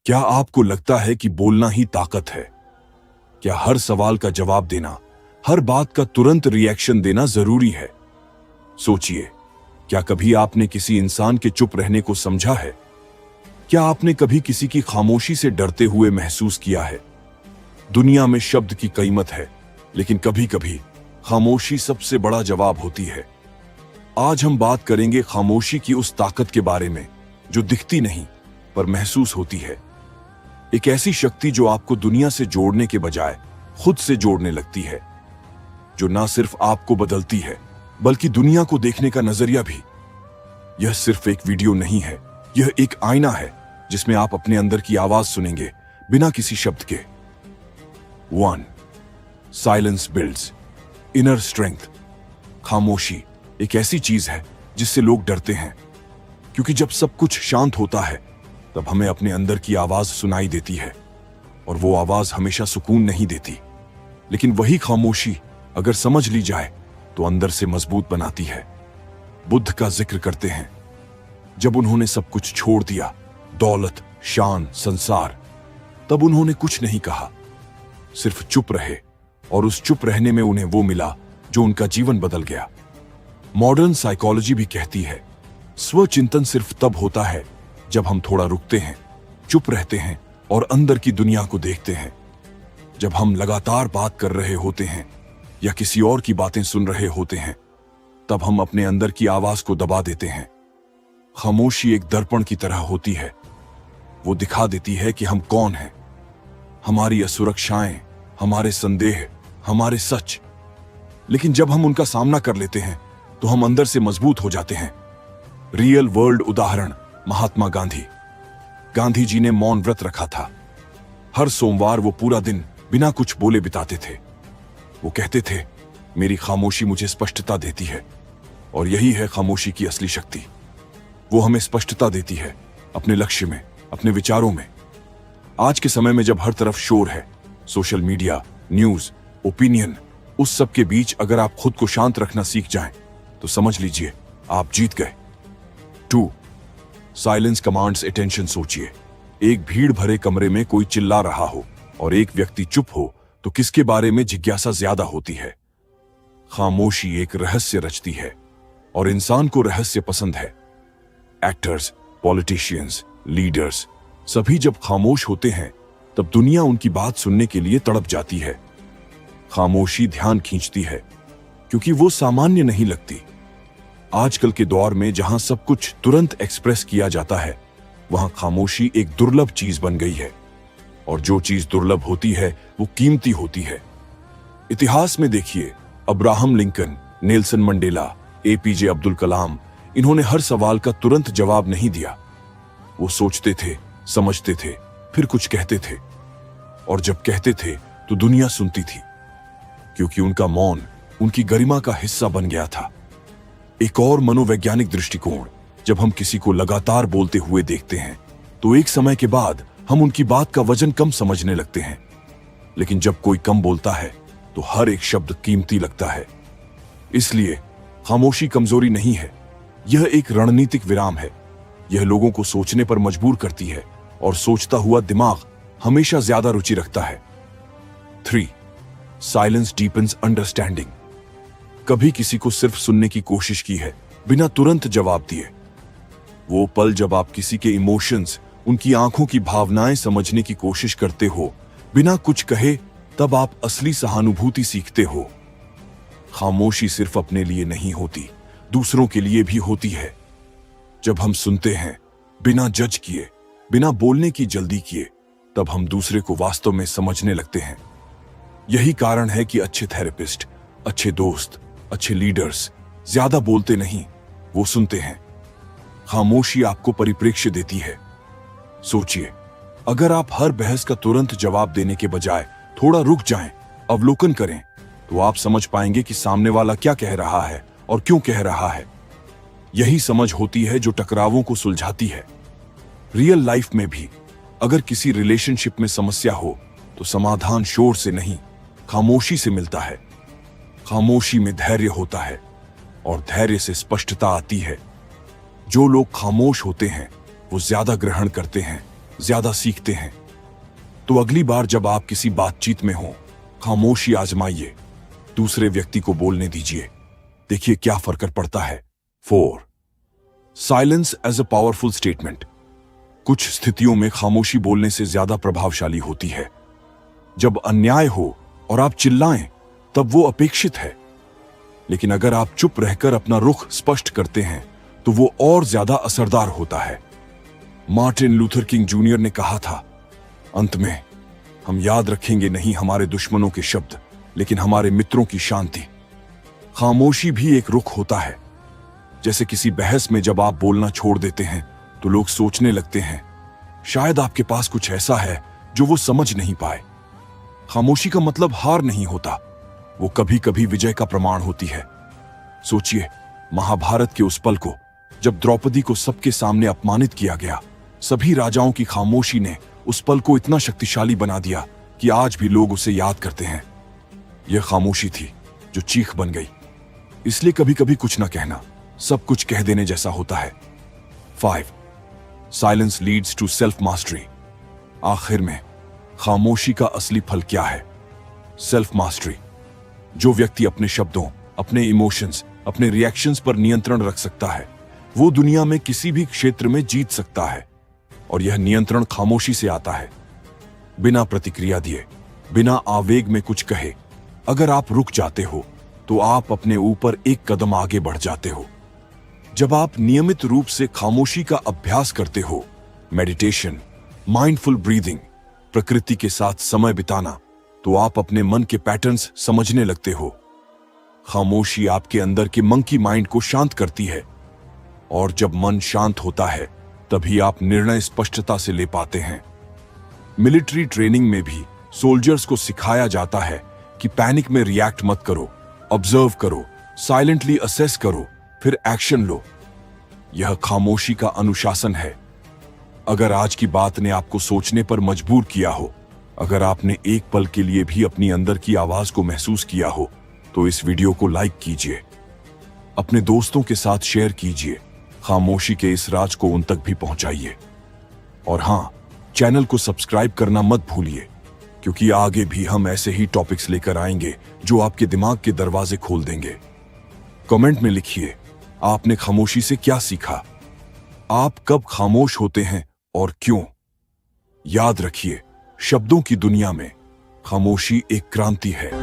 क्या आपको लगता है कि बोलना ही ताकत है? क्या हर सवाल का जवाब देना, हर बात का तुरंत रिएक्शन देना जरूरी है? सोचिए, क्या कभी आपने किसी इंसान के चुप रहने को समझा है? क्या आपने कभी किसी की खामोशी से डरते हुए महसूस किया है? दुनिया में शब्द की कीमत है, लेकिन कभी कभी खामोशी सबसे बड़ा जवाब होती है। आज हम बात करेंगे खामोशी की उस ताकत के बारे में जो दिखती नहीं पर महसूस होती है। एक ऐसी शक्ति जो आपको दुनिया से जोड़ने के बजाय खुद से जोड़ने लगती है, जो ना सिर्फ आपको बदलती है बल्कि दुनिया को देखने का नजरिया भी। यह सिर्फ एक वीडियो नहीं है, यह एक आईना है जिसमें आप अपने अंदर की आवाज सुनेंगे बिना किसी शब्द के। 1. Silence builds inner strength. खामोशी एक ऐसी चीज है जिससे लोग डरते हैं, क्योंकि जब सब कुछ शांत होता है तब हमें अपने अंदर की आवाज सुनाई देती है, और वो आवाज हमेशा सुकून नहीं देती। लेकिन वही खामोशी अगर समझ ली जाए तो अंदर से मजबूत बनाती है। बुद्ध का जिक्र करते हैं, जब उन्होंने सब कुछ छोड़ दिया, दौलत, शान, संसार, तब उन्होंने कुछ नहीं कहा, सिर्फ चुप रहे, और उस चुप रहने में उन्हें वो मिला जो उनका जीवन बदल गया। मॉडर्न साइकोलॉजी भी कहती है, स्वचिंतन सिर्फ तब होता है जब हम थोड़ा रुकते हैं, चुप रहते हैं और अंदर की दुनिया को देखते हैं। जब हम लगातार बात कर रहे होते हैं या किसी और की बातें सुन रहे होते हैं, तब हम अपने अंदर की आवाज को दबा देते हैं। खामोशी एक दर्पण की तरह होती है। वो दिखा देती है कि हम कौन हैं, हमारी असुरक्षाएं, हमारे संदेह, हमारे सच। लेकिन जब हम उनका सामना कर लेते हैं तो हम अंदर से मजबूत हो जाते हैं। रियल वर्ल्ड उदाहरण, महात्मा गांधी। गांधी जी ने मौन व्रत रखा था। हर सोमवार वो पूरा दिन बिना कुछ बोले बिताते थे। वो कहते थे, मेरी खामोशी मुझे स्पष्टता देती है, और यही है खामोशी की असली शक्ति। वो हमें स्पष्टता देती है अपने लक्ष्य में, अपने विचारों में। आज के समय में जब हर तरफ शोर है, सोशल मीडिया, न्यूज, ओपिनियन, उस सब के बीच अगर आप खुद को शांत रखना सीख जाएं तो समझ लीजिए आप जीत गए। 2. Silence commands attention. सोचिए, एक भीड़ भरे कमरे में कोई चिल्ला रहा हो और एक व्यक्ति चुप हो, तो किसके बारे में जिज्ञासा ज्यादा होती है? खामोशी एक रहस्य रचती है, और इंसान को रहस्य पसंद है। एक्टर्स, पॉलिटिशियंस, लीडर्स, सभी जब खामोश होते हैं तब दुनिया उनकी बात सुनने के लिए तड़प जाती है। खामोशी ध्यान खींचती है क्योंकि वो सामान्य नहीं लगती। आजकल के दौर में जहां सब कुछ तुरंत एक्सप्रेस किया जाता है, वहां खामोशी एक दुर्लभ चीज बन गई है, और जो चीज दुर्लभ होती है वो कीमती होती है। इतिहास में देखिए, Abraham Lincoln, Nelson Mandela, APJ Abdul Kalam, इन्होंने हर सवाल का तुरंत जवाब नहीं दिया। वो सोचते थे, समझते थे, फिर कुछ कहते थे, और जब कहते थे तो दुनिया सुनती थी, क्योंकि उनका मौन उनकी गरिमा का हिस्सा बन गया था। एक और मनोवैज्ञानिक दृष्टिकोण, जब हम किसी को लगातार बोलते हुए देखते हैं तो एक समय के बाद हम उनकी बात का वजन कम समझने लगते हैं। लेकिन जब कोई कम बोलता है तो हर एक शब्द कीमती लगता है। इसलिए खामोशी कमजोरी नहीं है, यह एक रणनीतिक विराम है। यह लोगों को सोचने पर मजबूर करती है, और सोचता हुआ दिमाग हमेशा ज्यादा रुचि रखता है। 3. Silence deepens understanding. कभी किसी को सिर्फ सुनने की कोशिश की है बिना तुरंत जवाब दिए? वो पल जब आप किसी के इमोशंस, उनकी आंखों की भावनाएं समझने की कोशिश करते हो बिना कुछ कहे, तब आप असली सहानुभूति सीखते हो। खामोशी सिर्फ अपने लिए नहीं होती, दूसरों के लिए भी होती है। जब हम सुनते हैं बिना जज किए, बिना बोलने की जल्दी किए, तब हम दूसरे को वास्तव में समझने लगते हैं। यही कारण है कि अच्छे थेरेपिस्ट, अच्छे दोस्त, अच्छे लीडर्स ज्यादा बोलते नहीं, वो सुनते हैं। खामोशी आपको परिप्रेक्ष्य देती है। सोचिए, अगर आप हर बहस का तुरंत जवाब देने के बजाय थोड़ा रुक जाएं, अवलोकन करें, तो आप समझ पाएंगे कि सामने वाला क्या कह रहा है और क्यों कह रहा है। यही समझ होती है जो टकरावों को सुलझाती है। रियल लाइफ में भी अगर किसी रिलेशनशिप में समस्या हो तो समाधान शोर से नहीं, खामोशी से मिलता है। खामोशी में धैर्य होता है, और धैर्य से स्पष्टता आती है। जो लोग खामोश होते हैं वो ज्यादा ग्रहण करते हैं, ज्यादा सीखते हैं। तो अगली बार जब आप किसी बातचीत में हो, खामोशी आजमाइए, दूसरे व्यक्ति को बोलने दीजिए, देखिए क्या फर्क पड़ता है। 4. Silence as a powerful statement. कुछ स्थितियों में खामोशी बोलने से ज्यादा प्रभावशाली होती है। जब अन्याय हो और आप चिल्लाएं, तब वो अपेक्षित है, लेकिन अगर आप चुप रहकर अपना रुख स्पष्ट करते हैं तो वो और ज्यादा असरदार होता है। मार्टिन लूथर किंग जूनियर ने कहा था, अंत में हम याद रखेंगे नहीं हमारे दुश्मनों के शब्द, लेकिन हमारे मित्रों की शांति। खामोशी भी एक रुख होता है। जैसे किसी बहस में जब आप बोलना छोड़ देते हैं तो लोग सोचने लगते हैं शायद आपके पास कुछ ऐसा है जो वो समझ नहीं पाए। खामोशी का मतलब हार नहीं होता, वो कभी कभी विजय का प्रमाण होती है। सोचिए महाभारत के उस पल को जब द्रौपदी को सबके सामने अपमानित किया गया। सभी राजाओं की खामोशी ने उस पल को इतना शक्तिशाली बना दिया कि आज भी लोग उसे याद करते हैं। यह खामोशी थी जो चीख बन गई। इसलिए कभी कभी कुछ ना कहना सब कुछ कह देने जैसा होता है। 5. Silence leads to self mastery. आखिर में खामोशी का असली फल क्या है? Self mastery. जो व्यक्ति अपने शब्दों, अपने इमोशंस, अपने रिएक्शंस पर नियंत्रण रख सकता है, वो दुनिया में किसी भी क्षेत्र में जीत सकता है। और यह नियंत्रण खामोशी से आता है। बिना प्रतिक्रिया दिए, बिना आवेग में कुछ कहे, अगर आप रुक जाते हो तो आप अपने ऊपर एक कदम आगे बढ़ जाते हो। जब आप नियमित रूप से खामोशी का अभ्यास करते हो, मेडिटेशन, माइंडफुल ब्रीदिंग, प्रकृति के साथ समय बिताना, तो आप अपने मन के पैटर्न्स समझने लगते हो। खामोशी आपके अंदर के मंकी माइंड को शांत करती है, और जब मन शांत होता है तभी आप निर्णय स्पष्टता से ले पाते हैं। मिलिट्री ट्रेनिंग में भी सोल्जर्स को सिखाया जाता है कि पैनिक में रिएक्ट मत करो, ऑब्जर्व करो, साइलेंटली असेस करो, फिर एक्शन लो। यह खामोशी का अनुशासन है। अगर आज की बात ने आपको सोचने पर मजबूर किया हो, अगर आपने एक पल के लिए भी अपनी अंदर की आवाज को महसूस किया हो, तो इस वीडियो को लाइक कीजिए, अपने दोस्तों के साथ शेयर कीजिए, खामोशी के इस राज को उन तक भी पहुंचाइए। और हां, चैनल को सब्सक्राइब करना मत भूलिए, क्योंकि आगे भी हम ऐसे ही टॉपिक्स लेकर आएंगे जो आपके दिमाग के दरवाजे खोल देंगे। कमेंट में लिखिए, आपने खामोशी से क्या सीखा? आप कब खामोश होते हैं और क्यों? याद रखिए, शब्दों की दुनिया में खामोशी एक क्रांति है।